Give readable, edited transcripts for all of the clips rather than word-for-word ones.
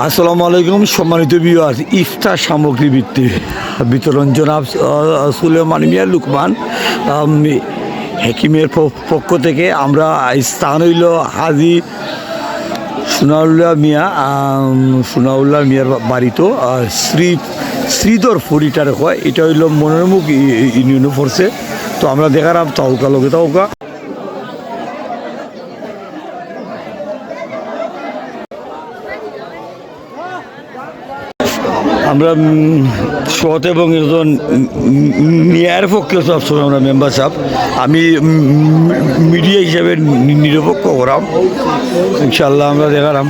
আসসালামু আলাইকুম সম্মানিত ভিউয়ার্স, ইফতার সামগ্রী বিতরণ জনাব সুলেমান মিয়া লুকমান হেকিমের পক্ষ থেকে আমরা স্থান হইল হাজি সোনাউল্লাহ মিয়ার বাড়িতে শ্রীধরপুর এটার হয়। এটা হইল মনোরমুখ ইউনিয়নে পড়ছে। তো আমরা দেখালাম তাওকা লগে তাওকা আমরা সৎ এবং একজন ন্যায়ের পক্ষে সবসময় আমরা মেম্বার সাহেব, আমি মিডিয়া হিসাবে নিরপেক্ষ করাম। ইনশাল্লাহ আমরা দেখালাম।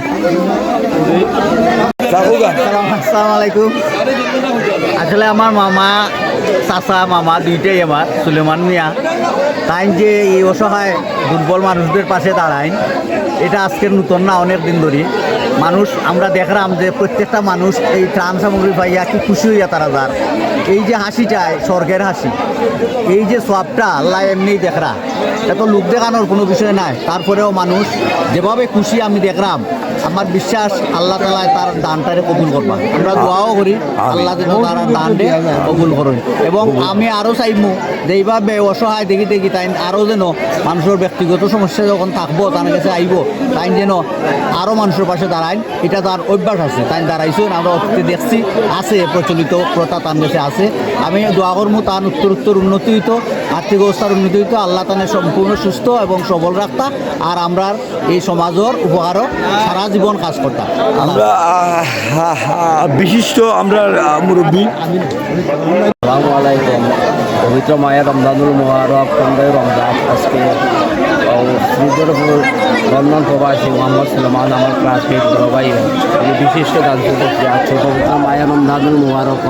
আসসালামু আলাইকুম। আসলে আমার মামা চাচা মামা দুইটাই আমার সুলেমান মিয়া, তাই যে এই অসহায় দুর্বল মানুষদের পাশে দাঁড়ায় এটা আজকের নতুন না, অনেক দিন ধরে মানুষ আমরা দেখলাম যে প্রত্যেকটা মানুষ এই ত্রাণ সামগ্রী পাইয়া কি খুশি হইয়া তারা যার এই যে হাসিটায় স্বর্গের হাসি, এই যে সবটা আল্লাহ এমনি দেখরা, এত লোক দেখানোর কোনো বিষয় নাই। তারপরেও মানুষ যেভাবে খুশি আমি দেখলাম, আমার বিশ্বাস আল্লাহ তাআলা তার দানটারে কবুল করবা। আমরা দোয়াও করি আল্লাহ যেন তার দানটা কবুল করুন। এবং আমি আরও চাইবো যে এইভাবে অসহায় দেখি তাই আরও যেন মানুষের ব্যক্তিগত সমস্যা যখন থাকবো তার কাছে আইব, তাই যেন আরও মানুষের পাশে দাঁড়ায়। এটা তার অভ্যাস আছে, তাই দাঁড়াইছেন, আমরা অতীতে দেখছি আছে, প্রচলিত প্রথা তার কাছে আছে। আমি দোয়া করবো তার উত্তর উন্নতি হইতো, আর্থিক অবস্থার উন্নতি হইতো, আল্লাহ তাদের সম্পূর্ণ সুস্থ এবং সবল রাখতা, আর আমরা এই সমাজের উপকারও সারা জীবন কাজ করতাম। আমরা বিশিষ্ট আমরা মুরব্বী। আসসালামু আলাইকুম। পবিত্র মায়ের রমজানুল মুবারক 15 রমজান আজকে শ্রীধরপুর লন্ডন প্রবাসী মোহাম্মদ সুলেমান আমার ক্লাসমেট বড় ভাই বিশিষ্ট দায়িত্ব আছে। পবিত্র মায়ের রমজানুল মুবারক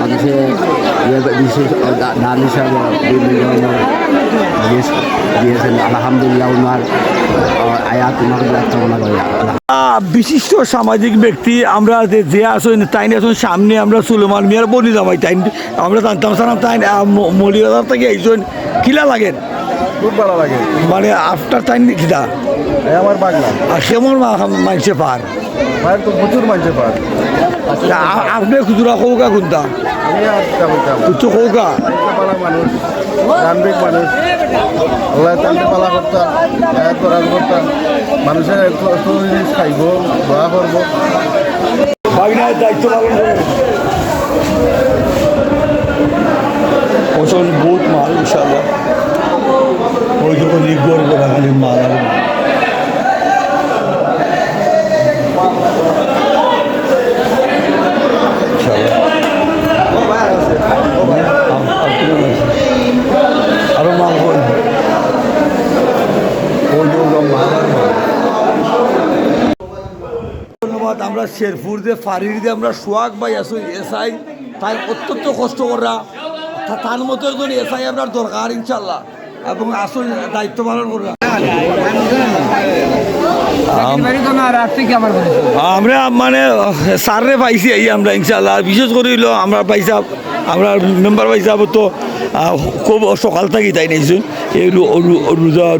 আজকে বিশেষ দান হিসাবে বিভিন্ন দিয়েছেন। আলহামদুলিল্লাহ ওনার আয়াত ওনার কামনা করি। বিশিষ্ট সামাজিক ব্যক্তি আমরা যে আসুন তাই আসুন সামনে আমরা সুলেমান মিয়ার বনি যাবাই, তাই আমরা জানতাম সালাম তাই মলিবাজার থেকে এইজন কিলা লাগেন, খুব ভালো লাগে। মানে আফটার টাইম কিটা আমার বাংলা আর কেমন মানছে পার ভাইয়ের তো প্রচুর মানছে পার। আপনি খুচরা কৌকা কোনটা আমি আর বলতাম কিছু কৌকা পালা মানুষ, গান্ধিক মানুষ, আল্লাহ তালতে পালা করতাম, করার করতাম, মানুষের জিনিস খাইব, দোয়া করবো। বাগিনার দায়িত্ব পালন করেন। ওষুধ বহুত মাল ইনশাল্লাহ, ওই যখন লিখবর করা খালি মাল আর আরো মাল করেন। ধন্যবাদ। আমরা শেরপুর দিয়ে ফারির দিয়ে আমরা সোয়াগ বাই আসুন এসআই, তাই অত্যন্ত কষ্ট করা তার মতো একজন এসআই আপনার দরকার ইনশাল্লাহ, এবং আসুন দায়িত্ব পালন করা। আমরা মানে স্যাররে পাইছি এই আমরা ইনশাল্লাহ, বিশেষ করে হইল আমরা পাইসাব, আমরা মেম্বার পাইসাব তো খুব সকাল থাকি তাই নিয়েছেন এই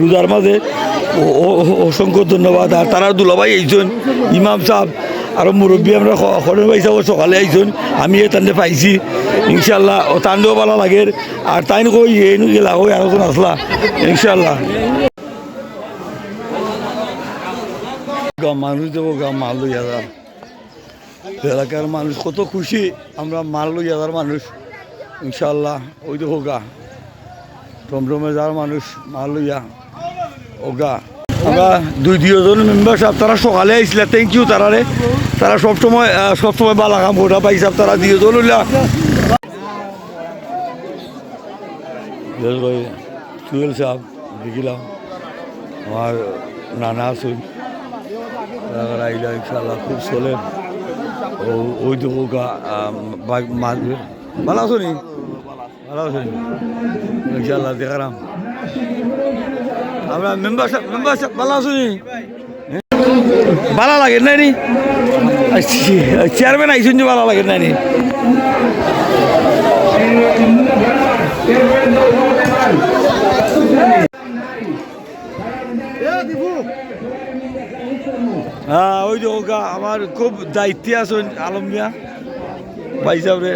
রোজার মাঝে অসংখ্য ধন্যবাদ। আর তারা দুলাভাই এইজন ইমাম সাহেব আরও মুরব্বী আমরা খরচ পাইসাব সকালে আইসন, আমি এ তান্ডে পাইছি ইনশাল্লাহ, ও তান্ডেও ভালো লাগে। আর তাই কই এই গেলা ওই আলোচনা আসলা ইনশাল্লাহ। মানুষ দেবো মাল লই হাজার, এলাকার মানুষ কত খুশি, আমরা মাল লই হাজার মানুষ ইনশাল্লাহ। ওই তো হোগা টমটমে যার মানুষ মাল লইয়া ওগা। আমরা দুজন মেম্বার সাহেব তারা সকালে আইসলে, থ্যাংক ইউ তারারে, তারা সবসময় বালা কাম করা পাইসাব, তারা দুজন লইলা সুহেল সাহেব দেখিলাম, আমার নানা আসুন আইলা ইনশাল্লাহ খুব চলেন। ওই তো হোগা ভালো আছো নি, ভালো আছো নি ইনশাল্লাহ দেখালাম। আমরা মেম্বার সাহেব ভালো আছো নি, ভালো লাগে নাই নি চেয়ারম্যান আইসুন যে ভালো লাগে নাই নি। হ্যাঁ ওই যে ওগা আমার খুব দায়িত্বে আছেন আলম মিয়া ভাই সাহেব রে